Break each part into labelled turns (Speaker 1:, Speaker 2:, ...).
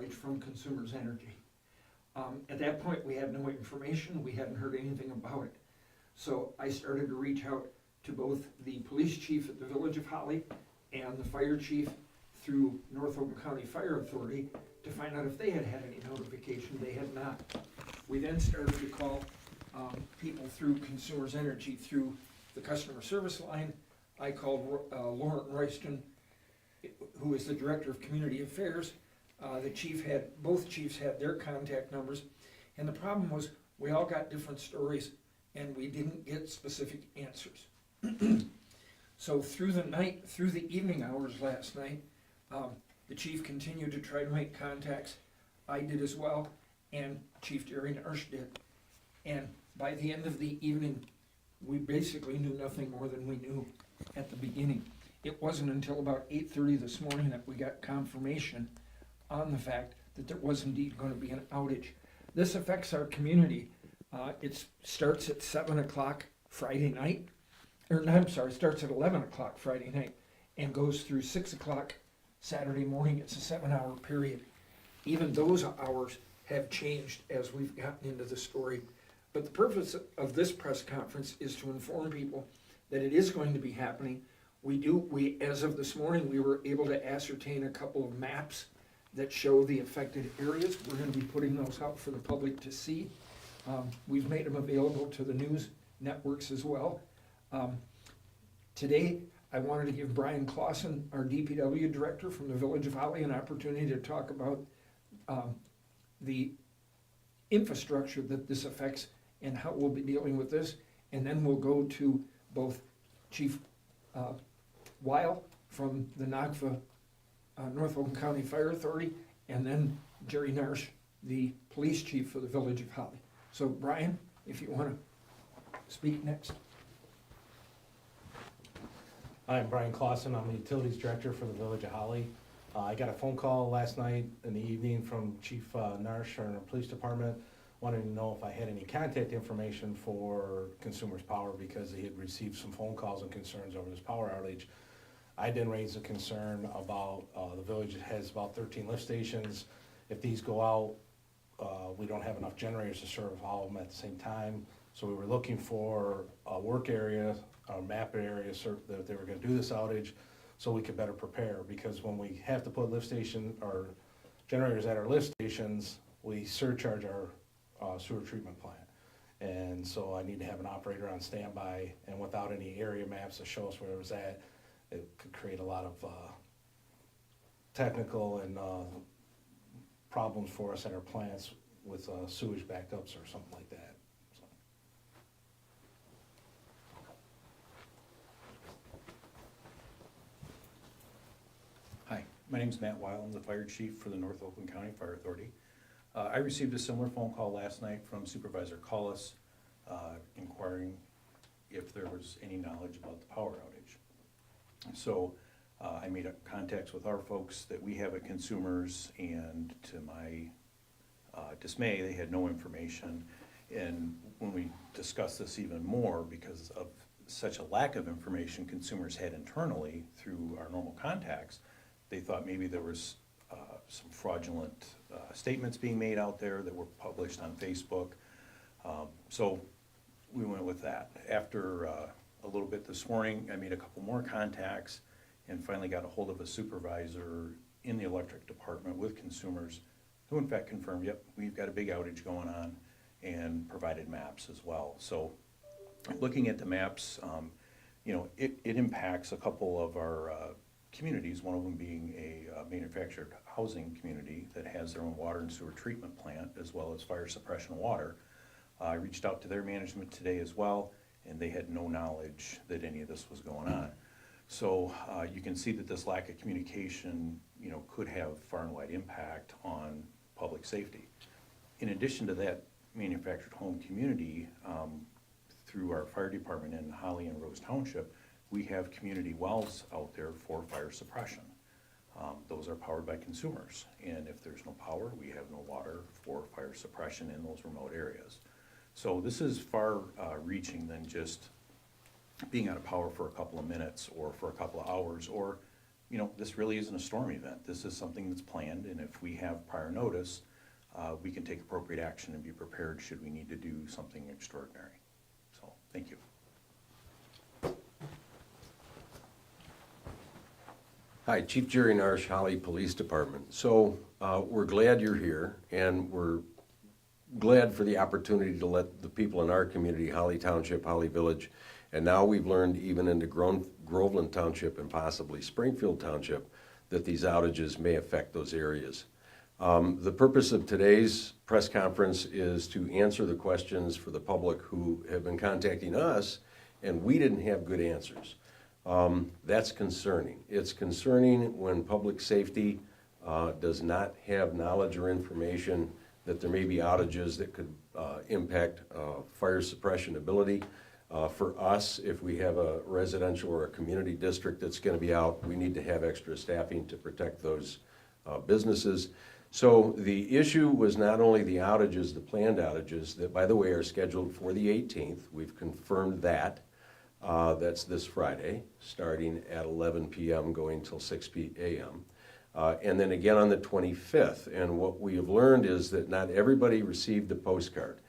Speaker 1: outage from Consumers Energy. At that point, we had no information, we hadn't heard anything about it. So I started to reach out to both the police chief at the Village of Holly and the fire chief through North Oakland County Fire Authority to find out if they had had any notification. They had not. We then started to call people through Consumers Energy through the customer service line. I called Lauren Royston, who is the director of community affairs. Both chiefs had their contact numbers, and the problem was we all got different stories and we didn't get specific answers. So through the evening hours last night, the chief continued to try to make contacts. I did as well, and Chief Jerry Narsh did. And by the end of the evening, we basically knew nothing more than we knew at the beginning. It wasn't until about 8:30 this morning that we got confirmation on the fact that there was indeed going to be an outage. This affects our community. It starts at 7 o'clock Friday night, starts at 11 o'clock Friday night and goes through 6 o'clock Saturday morning. It's a 7-hour period. Even those hours have changed as we've gotten into the story. But the purpose of this press conference is to inform people that it is going to be happening. As of this morning, we were able to ascertain a couple of maps that show the affected areas. We're going to be putting those out for the public to see. We've made them available to the news networks as well. Today, I wanted to give Brian Clausen, our DPW director from the Village of Holly, an opportunity to talk about the infrastructure that this affects and how we'll be dealing with this. And then we'll go to both Chief Weil from the NAGFA North Oakland County Fire Authority, and then Jerry Narsh, the police chief for the Village of Holly. So Brian, if you want to speak next.
Speaker 2: Hi, I'm Brian Clausen. I'm the Utilities Director for the Village of Holly. I got a phone call last night in the evening from Chief Narsh from the Police Department, wanting to know if I had any contact information for Consumers Power because he had received some phone calls and concerns over this power outage. I then raised a concern about the village has about 13 lift stations. If these go out, we don't have enough generators to serve all of them at the same time. So we were looking for a work area, a map area that they were going to do this outage so we could better prepare, because when we have to put lift station or generators at our lift stations, we surcharge our sewer treatment plant. And so I need to have an operator on standby, and without any area maps to show us where it was at, it could create a lot of technical and problems for us at our plants with sewage backups or something like that. So.
Speaker 3: Hi, my name is Matt Weil. I'm the fire chief for the North Oakland County Fire Authority. I received a similar phone call last night from Supervisor Collis inquiring if there was any knowledge about the power outage. So I made contacts with our folks that we have at Consumers, and to my dismay, they had no information. And when we discussed this even more, because of such a lack of information Consumers had internally through our normal contacts, they thought maybe there was some fraudulent statements being made out there that were published on Facebook. So we went with that. After a little bit this morning, I made a couple more contacts and finally got a hold of a supervisor in the electric department with Consumers, who in fact confirmed, yep, we've got a big outage going on, and provided maps as well. So looking at the maps, it impacts a couple of our communities, one of them being a manufactured housing community that has their own water and sewer treatment plant, as well as fire suppression water. I reached out to their management today as well, and they had no knowledge that any of this was going on. So you can see that this lack of communication, could have far and wide impact on public safety. In addition to that manufactured home community, through our fire department in Holly and Rose Township, we have community wells out there for fire suppression. Those are powered by Consumers, and if there's no power, we have no water for fire suppression in those remote areas. So this is far reaching than just being out of power for a couple of minutes or for a couple of hours, or you know, this really isn't a storm event. This is something that's planned, and if we have prior notice, we can take appropriate action and be prepared should we need to do something extraordinary. So, thank you.
Speaker 4: Hi, Chief Jerry Narsh, Holly Police Department. So we're glad you're here, and we're glad for the opportunity to let the people in our community, Holly Township, Holly Village, and now we've learned even into Groveland Township and possibly Springfield Township, that these outages may affect those areas. The purpose of today's press conference is to answer the questions for the public who have been contacting us, and we didn't have good answers. That's concerning. It's concerning when public safety does not have knowledge or information that there may be outages that could impact fire suppression ability. For us, if we have a residential or a community district that's going to be out, we need to have extra staffing to protect those businesses. So the issue was not only the outages, the planned outages, that, by the way, are scheduled for the 18th. We've confirmed that. That's this Friday, starting at 11 p.m., going till 6 a.m. And then again on the 25th. And what we have learned is that not everybody received the postcard.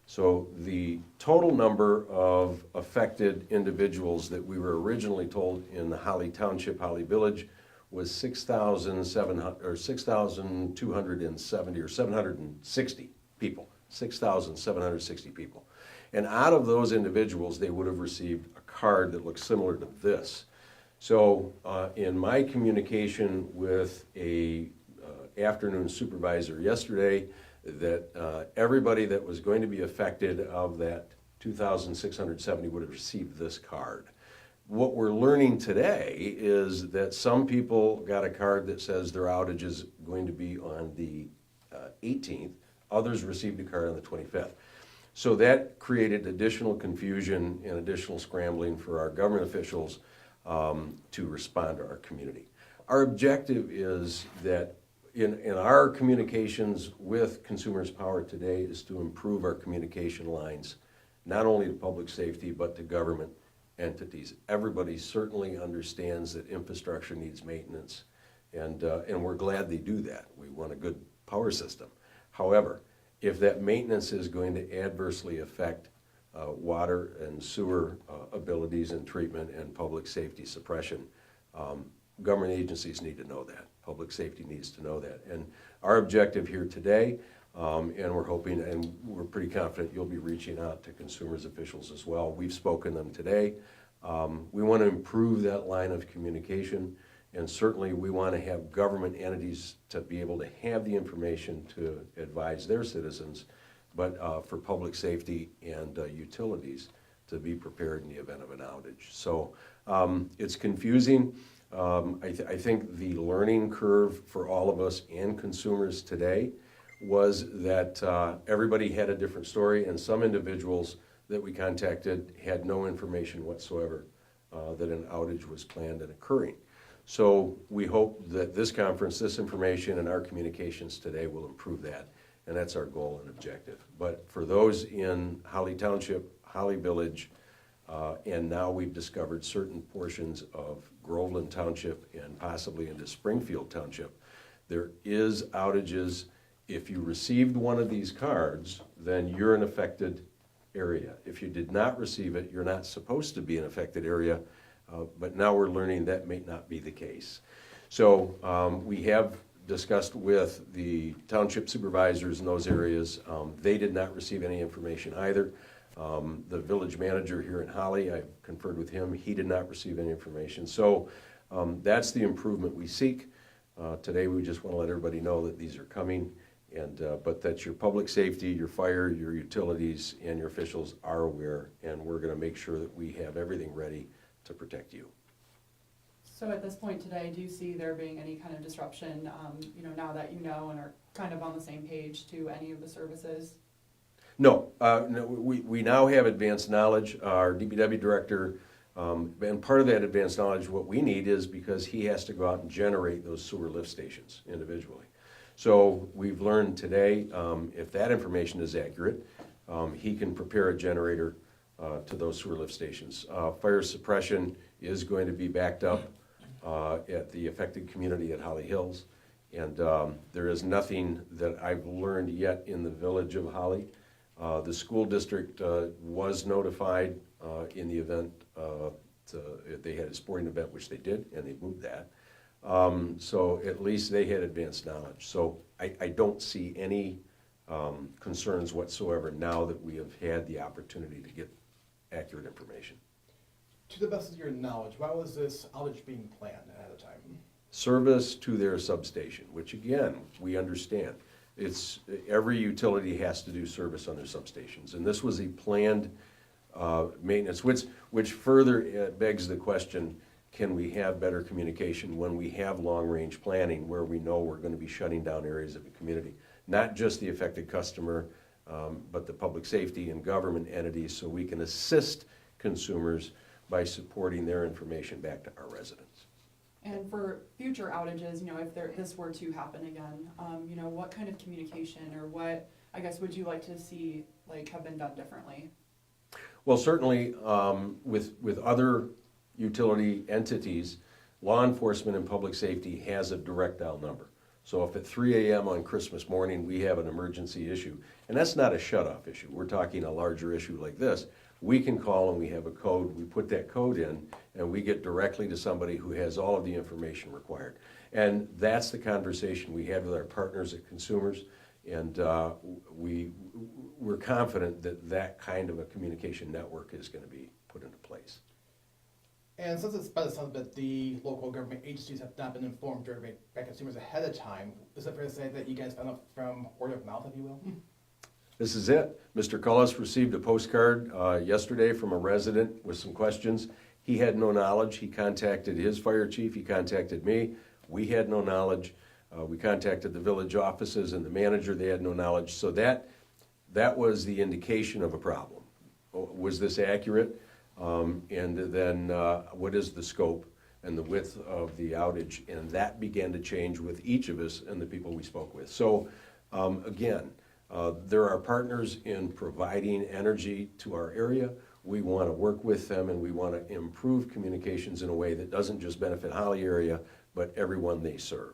Speaker 4: So the total number of affected individuals that we were originally told in the Holly Township, Holly Village, was 6,270 or 760 people, 6,760 people. And out of those individuals, they would have received a card that looks similar to this. So in my communication with a afternoon supervisor yesterday, that everybody that was going to be affected of that 2,670 would have received this card. What we're learning today is that some people got a card that says their outage is going to be on the 18th. Others received a card on the 25th. So that created additional confusion and additional scrambling for our government officials to respond to our community. Our objective is that in our communications with Consumers Power today is to improve our communication lines, not only to public safety, but to government entities. Everybody certainly understands that infrastructure needs maintenance, and we're glad they do that. We want a good power system. However, if that maintenance is going to adversely affect water and sewer abilities and treatment and public safety suppression, government agencies need to know that. Public safety needs to know that. And our objective here today, and we're hoping and we're pretty confident you'll be reaching out to consumers officials as well. We've spoken to them today. We want to improve that line of communication, and certainly we want to have government entities to be able to have the information to advise their citizens, but for public safety and utilities to be prepared in the event of an outage. So it's confusing. I think the learning curve for all of us and consumers today was that everybody had a different story, and some individuals that we contacted had no information whatsoever that an outage was planned and occurring. So we hope that this conference, this information, and our communications today will improve that, and that's our goal and objective. But for those in Holly Township, Holly Village, and now we've discovered certain portions of Groveland Township and possibly into Springfield Township, there is outages. If you received one of these cards, then you're an affected area. If you did not receive it, you're not supposed to be an affected area, but now we're learning that may not be the case. So we have discussed with the township supervisors in those areas. They did not receive any information either. The village manager here in Holly, I've conferred with him, he did not receive any information. So that's the improvement we seek. Today we just want to let everybody know that these are coming, and but that your public safety, your fire, your utilities, and your officials are aware, and we're going to make sure that we have everything ready to protect you.
Speaker 5: So at this point today, do you see there being any kind of disruption, now that you know and are kind of on the same page to any of the services?
Speaker 4: No, we now have advanced knowledge. Our DPW director, and part of that advanced knowledge, what we need is because he has to go out and generate those sewer lift stations individually. So we've learned today, if that information is accurate, he can prepare a generator to those sewer lift stations. Fire suppression is going to be backed up at the affected community at Holly Hills. And there is nothing that I've learned yet in the village of Holly. The school district was notified in the event they had a sporting event, which they did, and they moved that. So at least they had advanced knowledge. So I don't see any concerns whatsoever now that we have had the opportunity to get accurate information.
Speaker 6: To the best of your knowledge, why was this outage being planned ahead of time?
Speaker 4: Service to their substation, which again, we understand. It's, every utility has to do service on their substations, and this was a planned maintenance, which further begs the question, can we have better communication when we have long-range planning where we know we're going to be shutting down areas of the community? Not just the affected customer, but the public safety and government entities, so we can assist consumers by supporting their information back to our residents.
Speaker 5: And for future outages, if this were to happen again, what kind of communication or what, I guess, would you like to see have been done differently?
Speaker 4: Well, certainly with other utility entities, law enforcement and public safety has a direct dial number. So if at 3 a.m. on Christmas morning we have an emergency issue, and that's not a shutoff issue, we're talking a larger issue like this, we can call and we have a code, we put that code in, and we get directly to somebody who has all of the information required. And that's the conversation we had with our partners at Consumers, and we're confident that that kind of a communication network is going to be put into place.
Speaker 6: And since it's by the sound that the local government agencies have not been informed by consumers ahead of time, is it fair to say that you guys found out from word of mouth, if you will?
Speaker 4: This is it. Mr. Cullis received a postcard yesterday from a resident with some questions. He had no knowledge. He contacted his fire chief. He contacted me. We had no knowledge. We contacted the village offices and the manager. They had no knowledge. So that was the indication of a problem. Was this accurate? And then what is the scope and the width of the outage? And that began to change with each of us and the people we spoke with. So again, there are partners in providing energy to our area. We want to work with them and we want to improve communications in a way that doesn't just benefit Holly area, but everyone they serve.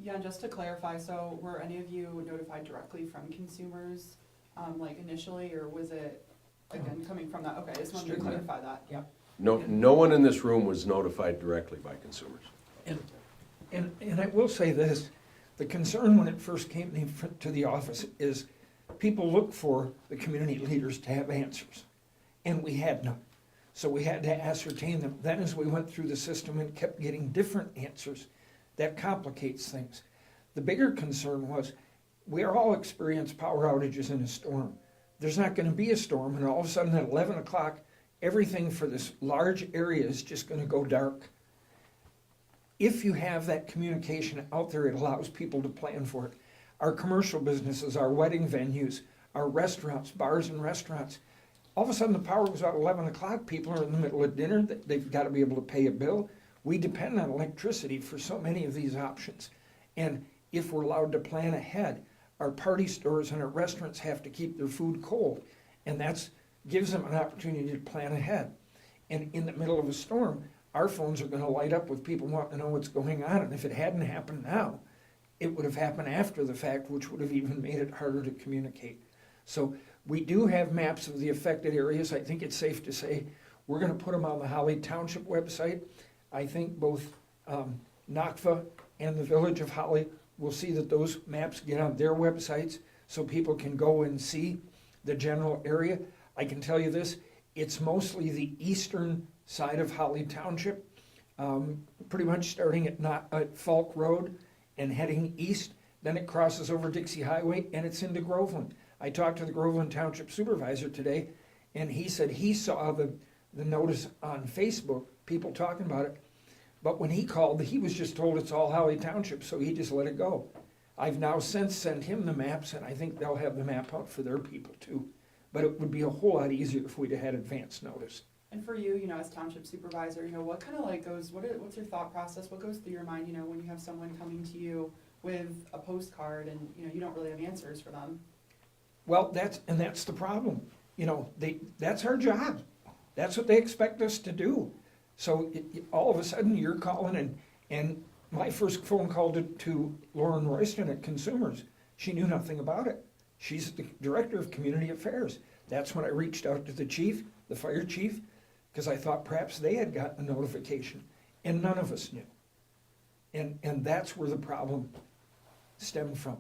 Speaker 5: Yeah, and just to clarify, so were any of you notified directly from Consumers, initially, or was it, again, coming from that? Okay, I just wanted to
Speaker 1: Strictly.
Speaker 5: clarify that.
Speaker 1: Yeah.
Speaker 4: No one in this room was notified directly by Consumers.
Speaker 1: And I will say this, the concern when it first came to the office is people look for the community leaders to have answers, and we had none. So we had to ascertain them. Then as we went through the system and kept getting different answers, that complicates things. The bigger concern was, we all experience power outages in a storm. There's not going to be a storm, and all of a sudden at 11 o'clock, everything for this large area is just going to go dark. If you have that communication out there, it allows people to plan for it. Our commercial businesses, our wedding venues, our restaurants, bars and restaurants, all of a sudden the power goes out at 11 o'clock, people are in the middle of dinner, they've got to be able to pay a bill. We depend on electricity for so many of these options. And if we're allowed to plan ahead, our party stores and our restaurants have to keep their food cold, and that gives them an opportunity to plan ahead. And in the middle of a storm, our phones are going to light up with people wanting to know what's going on, and if it hadn't happened now, it would have happened after the fact, which would have even made it harder to communicate. So we do have maps of the affected areas. I think it's safe to say we're going to put them on the Holly Township website. I think both NACFA and the Village of Holly will see that those maps get on their websites so people can go and see the general area. I can tell you this, it's mostly the eastern side of Holly Township, pretty much starting at Falk Road and heading east, then it crosses over Dixie Highway and it's into Groveland. I talked to the Groveland Township Supervisor today, and he said he saw the notice on Facebook, people talking about it, but when he called, he was just told it's all Holly Township, so he just let it go. I've now since sent him the maps, and I think they'll have the map out for their people too. But it would be a whole lot easier if we'd have had advance notice.
Speaker 5: And for you, as Township Supervisor, what kind of goes, what's your thought process? What goes through your mind, when you have someone coming to you with a postcard and, you don't really have answers for them?
Speaker 1: Well, that's the problem. That's our job. That's what they expect us to do. So all of a sudden, you're calling and my first phone call to Lauren Royston at Consumers, she knew nothing about it. She's the Director of Community Affairs. That's when I reached out to the chief, the fire chief, because I thought perhaps they had gotten a notification, and none of us knew. And that's where the problem stemmed from.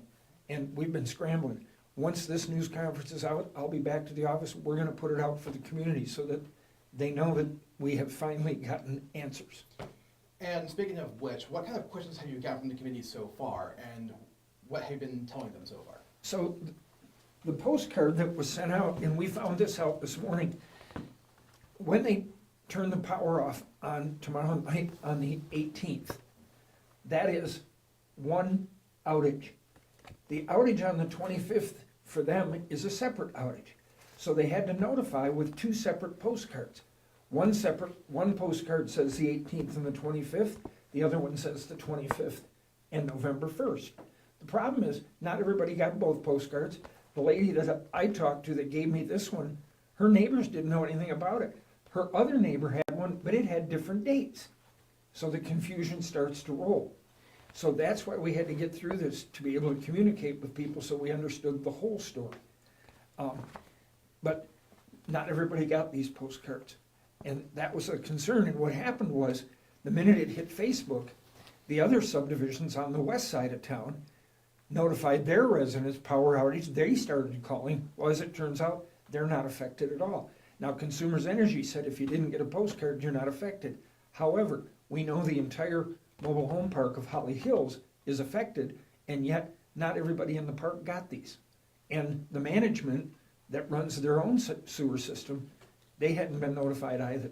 Speaker 1: And we've been scrambling. Once this news conference is out, I'll be back to the office. We're gonna put it out for the community so that they know that we have finally gotten answers.
Speaker 6: And speaking of which, what kind of questions have you got from the committee so far, and what have you been telling them so far?
Speaker 1: So the postcard that was sent out, and we found this out this morning, when they turn the power off on tomorrow night on the 18th, that is one outage. The outage on the 25th for them is a separate outage. So they had to notify with two separate postcards. One postcard says the 18th and the 25th, the other one says the 25th and November 1st. The problem is, not everybody got both postcards. The lady that I talked to that gave me this one, her neighbors didn't know anything about it. Her other neighbor had one, but it had different dates. So the confusion starts to roll. So that's why we had to get through this, to be able to communicate with people so we understood the whole story. But not everybody got these postcards. And that was a concern. And what happened was, the minute it hit Facebook, the other subdivisions on the west side of town notified their residents power outage. They started calling. Well, as it turns out, they're not affected at all. Now, Consumers Energy said if you didn't get a postcard, you're not affected. However, we know the entire mobile home park of Holly Hills is affected, and yet not everybody in the park got these. And the management that runs their own sewer system, they hadn't been notified either.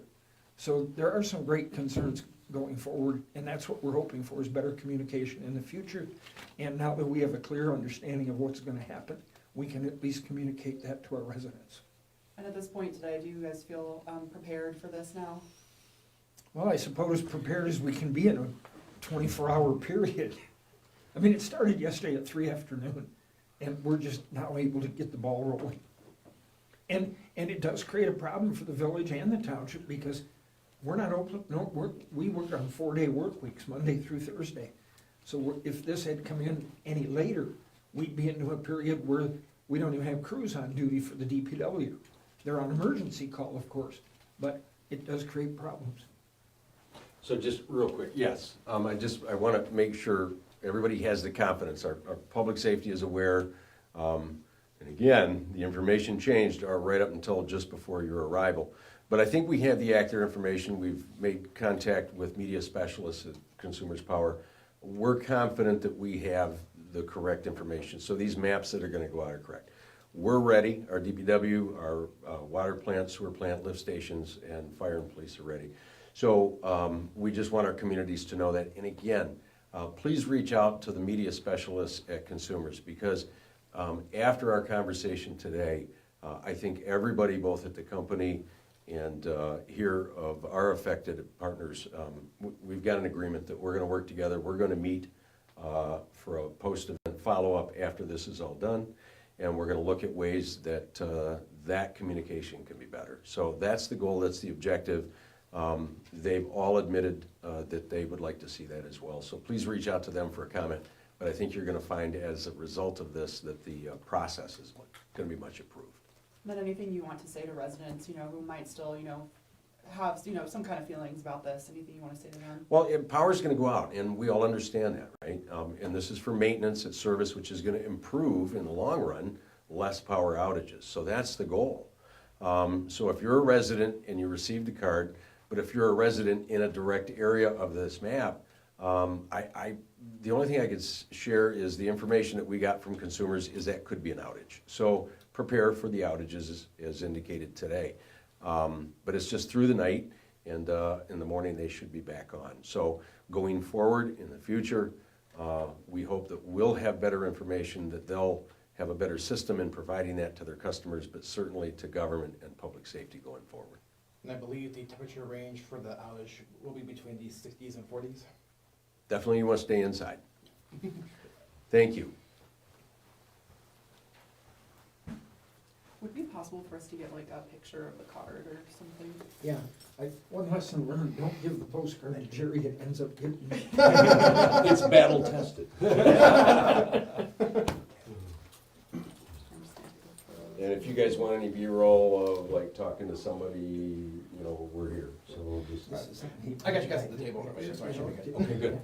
Speaker 1: So there are some great concerns going forward, and that's what we're hoping for, is better communication in the future. And now that we have a clear understanding of what's gonna happen, we can at least communicate that to our residents.
Speaker 5: And at this point today, do you guys feel prepared for this now?
Speaker 1: Well, I suppose prepared as we can be in a 24-hour period. I mean, it started yesterday at 3 p.m, and we're just now able to get the ball rolling. And it does create a problem for the village and the township, because we're not open, we work on 4-day work weeks, Monday through Thursday. So if this had come in any later, we'd be into a period where we don't even have crews on duty for the DPW. They're on emergency call, of course, but it does create problems.
Speaker 4: So just real quick, yes, I want to make sure everybody has the confidence, our public safety is aware. And again, the information changed right up until just before your arrival. But I think we have the accurate information. We've made contact with media specialists at Consumers Power. We're confident that we have the correct information. So these maps that are going to go out are correct. We're ready. Our DPW, our water plant, sewer plant, lift stations, and fire and police are ready. So we just want our communities to know that. And again, please reach out to the media specialists at Consumers, because after our conversation today, I think everybody, both at the company and here of our affected partners, we've got an agreement that we're going to work together. We're going to meet for a post-event follow-up after this is all done, and we're going to look at ways that that communication can be better. So that's the goal, that's the objective. They've all admitted that they would like to see that as well. So please reach out to them for a comment. But I think you're going to find as a result of this that the process is going to be much improved.
Speaker 5: Then anything you want to say to residents, who might still, have, some kind of feelings about this, anything you want to say to them?
Speaker 4: Well, power's going to go out, and we all understand that, right? And this is for maintenance at service, which is going to improve in the long run, less power outages. So that's the goal. So if you're a resident and you received the card, but if you're a resident in a direct area of this map, the only thing I could share is the information that we got from Consumers is that could be an outage. So prepare for the outages as indicated today. But it's just through the night, and in the morning they should be back on. So going forward in the future, we hope that we'll have better information, that they'll have a better system in providing that to their customers, but certainly to government and public safety going forward.
Speaker 6: And I believe the temperature range for the outage will be between the 60s and 40s.
Speaker 4: Definitely you want to stay inside. Thank you.
Speaker 5: Would it be possible possible for us to get like a picture of the card or something?
Speaker 1: Yeah, one lesson learned, don't give the postcard to Jerry, it ends up getting.
Speaker 4: It's battle tested. And if you guys want any B-roll of like talking to somebody, you know, we're here, so just.
Speaker 6: I got you guys at the table, everybody, so I should be good.
Speaker 4: Okay, good.